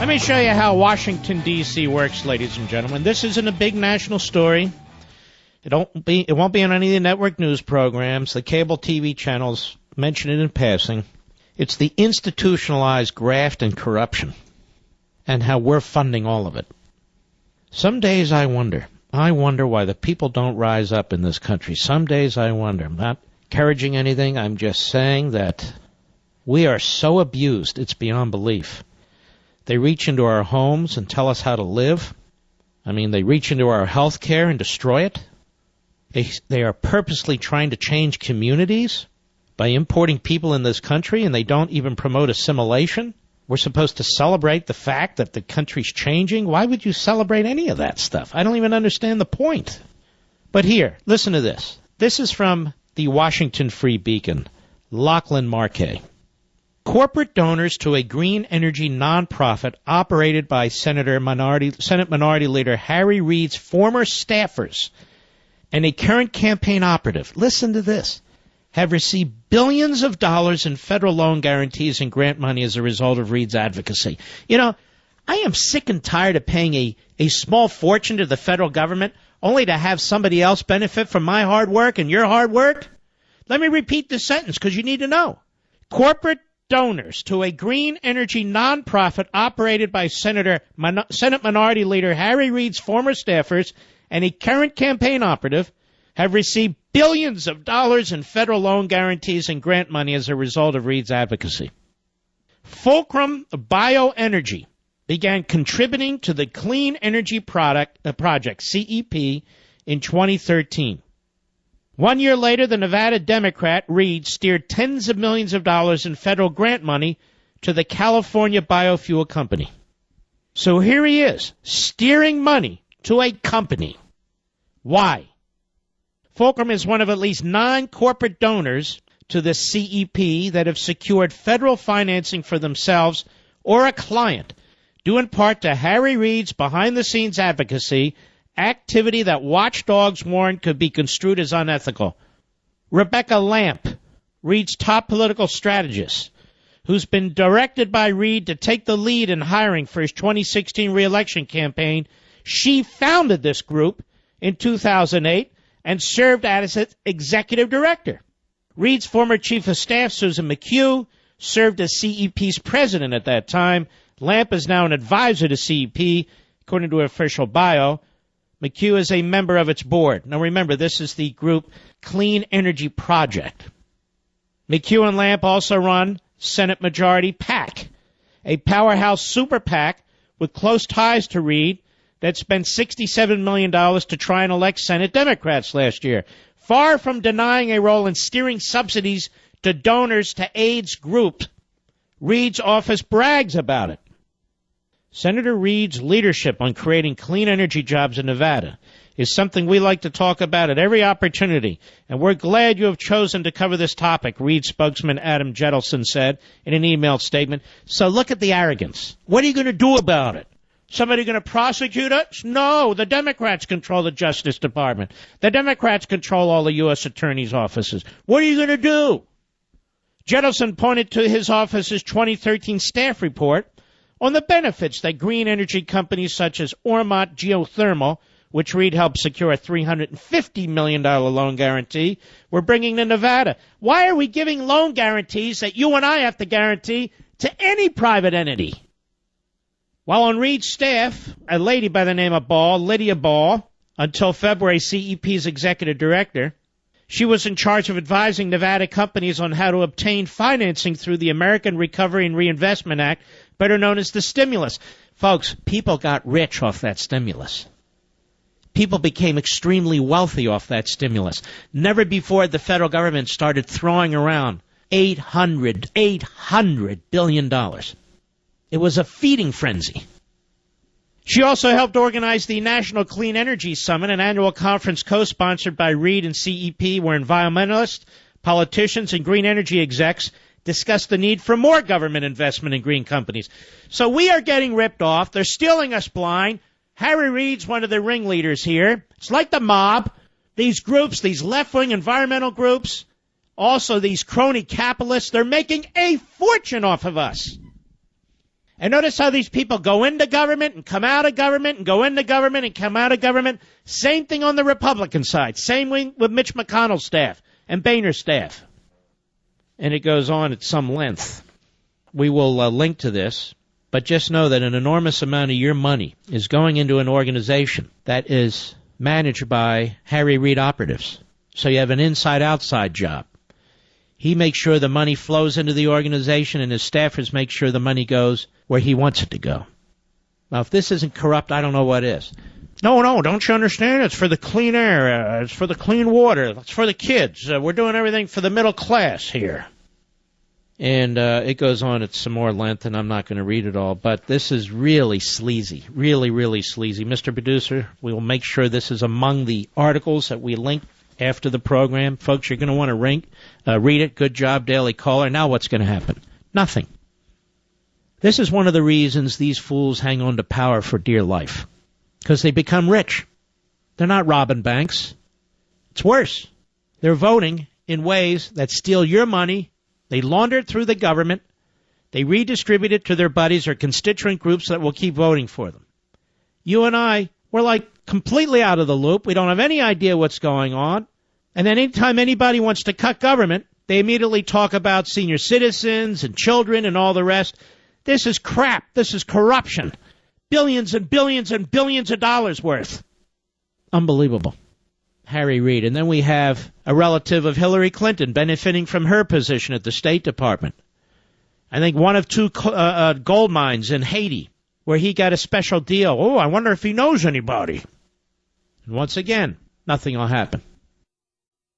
Let me show you how Washington, D.C. works, ladies and gentlemen. This isn't a big national story. It won't be on any of the network news programs. The cable TV channels mention it in passing. It's the institutionalized graft and corruption and how we're funding all of it. Some days I wonder why the people don't rise up in this country. Some days I wonder. I'm not encouraging anything. I'm just saying that we are so abused, it's beyond belief. They reach into our homes and tell us how to live. I mean, they reach into our health care and destroy it. They are purposely trying to change communities by importing people in this country, and they don't even promote assimilation. We're supposed to celebrate the fact that the country's changing. Why would you celebrate any of that stuff? I don't even understand the point. But here, listen to this. This is from the Washington Free Beacon, Lachlan Markay. Corporate donors to a green energy nonprofit operated by Senate Minority Leader Harry Reid's former staffers and a current campaign operative, listen to this, have received billions of dollars in federal loan guarantees and grant money as a result of Reid's advocacy. You know, I am sick and tired of paying a small fortune to the federal government only to have somebody else benefit from my hard work and your hard work. Let me repeat this sentence because you need to know. Corporate donors to a green energy nonprofit operated by Senate Minority Leader Harry Reid's former staffers and a current campaign operative have received billions of dollars in federal loan guarantees and grant money as a result of Reid's advocacy. Fulcrum Bioenergy began contributing to the Clean Energy Project, CEP, in 2013. 1 year later, the Nevada Democrat, Reid, steered tens of millions of dollars in federal grant money to the California biofuel company. So here he is, steering money to a company. Why? Fulcrum is one of at least 9 corporate donors to the CEP that have secured federal financing for themselves or a client, due in part to Harry Reid's behind-the-scenes advocacy, activity that watchdogs warned could be construed as unethical. Rebecca Lamp, Reid's top political strategist, who's been directed by Reid to take the lead in hiring for his 2016 re-election campaign, she founded this group in 2008 and served as its executive director. Reid's former chief of staff, Susan McHugh, served as CEP's president at that time. Lamp is now an advisor to CEP, according to her official bio. McHugh is a member of its board. Now remember, this is the group Clean Energy Project. McHugh and Lamp also run Senate Majority PAC, a powerhouse super PAC with close ties to Reid that spent $67 million to try and elect Senate Democrats last year. Far from denying a role in steering subsidies to donors to AIDS groups, Reid's office brags about it. Senator Reid's leadership on creating clean energy jobs in Nevada is something we like to talk about at every opportunity, and we're glad you have chosen to cover this topic, Reid spokesman Adam Jettleson said in an emailed statement. So look at the arrogance. What are you going to do about it? Somebody going to prosecute us? No, the Democrats control the Justice Department. The Democrats control all the U.S. attorneys' offices. What are you going to do? Jettleson pointed to his office's 2013 staff report on the benefits that green energy companies such as Ormont Geothermal, which Reid helped secure a $350 million loan guarantee, were bringing to Nevada. Why are we giving loan guarantees that you and I have to guarantee to any private entity? While on Reid's staff, a lady by the name of Lydia Ball, until February CEP's executive director, she was in charge of advising Nevada companies on how to obtain financing through the American Recovery and Reinvestment Act, better known as the stimulus. Folks, people got rich off that stimulus. People became extremely wealthy off that stimulus. Never before had the federal government started throwing around $800 billion. It was a feeding frenzy. She also helped organize the National Clean Energy Summit, an annual conference co-sponsored by Reid and CEP, where environmentalists, politicians, and green energy execs discussed the need for more government investment in green companies. So we are getting ripped off. They're stealing us blind. Harry Reid's one of the ringleaders here. It's like the mob. These groups, these left-wing environmental groups, also these crony capitalists, they're making a fortune off of us. And notice how these people go into government and come out of government and go into government and come out of government. Same thing on the Republican side. Same way with Mitch McConnell's staff and Boehner's staff. And it goes on at some length. We will link to this, but just know that an enormous amount of your money is going into an organization that is managed by Harry Reid operatives. So you have an inside-outside job. He makes sure the money flows into the organization, and his staffers make sure the money goes where he wants it to go. Now, if this isn't corrupt, I don't know what is. No, don't you understand? It's for the clean air. It's for the clean water. It's for the kids. We're doing everything for the middle class here. And it goes on at some more length, and I'm not going to read it all. But this is really sleazy, really, really sleazy. Mr. Producer, we will make sure this is among the articles that we link after the program. Folks, you're going to want to read it. Good job, Daily Caller. Now what's going to happen? Nothing. This is one of the reasons these fools hang on to power for dear life. Because they become rich. They're not robbing banks. It's worse. They're voting in ways that steal your money. They launder it through the government. They redistribute it to their buddies or constituent groups that will keep voting for them. You and I, we're like completely out of the loop. We don't have any idea what's going on. And then anytime anybody wants to cut government, they immediately talk about senior citizens and children and all the rest. This is crap. This is corruption. Billions and billions and billions of dollars worth. Unbelievable. Harry Reid. And then we have a relative of Hillary Clinton benefiting from her position at the State Department. I think one of two gold mines in Haiti where he got a special deal. Oh, I wonder if he knows anybody. And once again, nothing will happen.